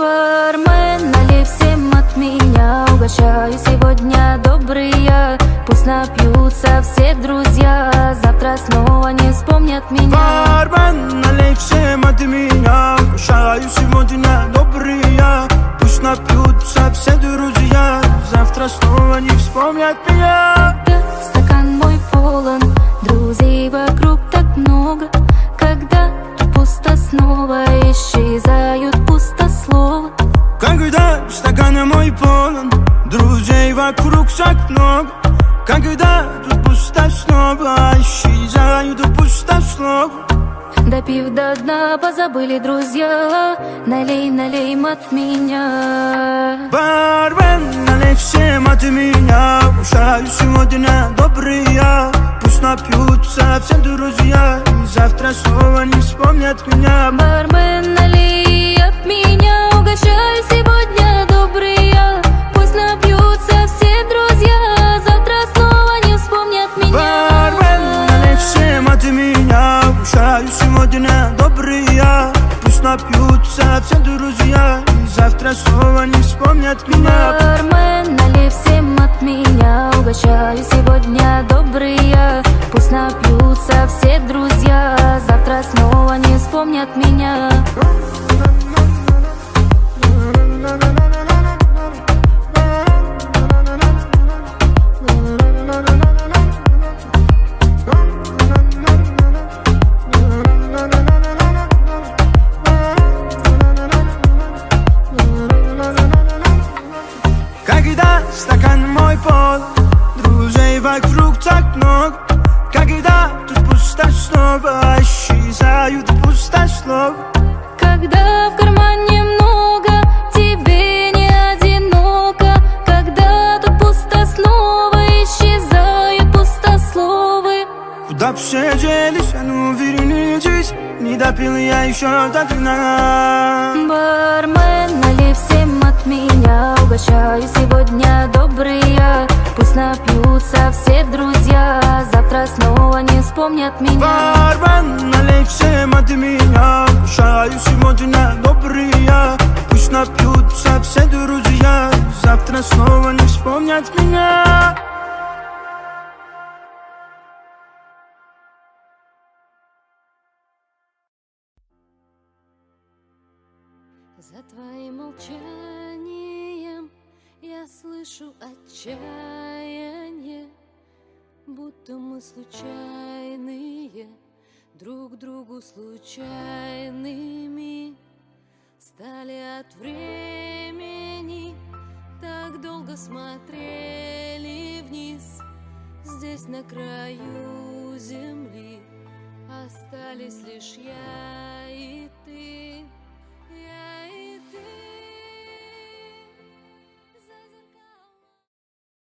Бармен, налей всем от меня, угощаю сегодня добрые. Пусть напьются все друзья, завтра снова не вспомнят меня. Бармен, налей всем от меня, угощаю сегодня добрые. Пусть напьются все друзья, завтра снова не вспомнят меня. Когда стакан мой полон, друзей вокруг так много. Когда тут пусто, снова исчезают пустословы. Когда стакан мой полон, друзей вокруг так много. Когда тут пусто, снова исчезают пустословы. Допив до дна, позабыли друзья. Налей, налей от меня. Бармен, налей всем от меня, угощаю сегодня добрые. Пусть напьются все друзья, и завтра снова не вспомнят меня. Бармен, налей от меня, угощаю сегодня добрые. Пусть напьются все друзья, завтра снова не вспомнят меня. Бармен, налей всем от меня, угощаю сегодня добрые. Пусть напьются все друзья, и завтра снова не вспомнят меня. Бармен, налей всем от меня, угощаю сегодня добрые. Пусть напьются все друзья, завтра снова не вспомнят меня. Когда стакан мой полон, друзей вокруг так много. Когда тут пусто, снова исчезают пустословы. Когда в кармане много, тебе не одиноко. Когда тут пусто, снова исчезают пустословы. Куда все делись, а ну вернитесь, не допил я еще до дна. Бармен, налей всем от меня, угощаю сегодня добрые. Пусть напьются все друзья, завтра снова не вспомнят меня. Бармен, налей всем от меня, угощаю сегодня добрые. Пусть напьются все друзья, завтра снова не вспомнят меня. За твоим молчанием я слышу отчаяние, будто мы случайные, друг другу случайными стали от времени. Так долго смотрели вниз, здесь на краю земли остались лишь я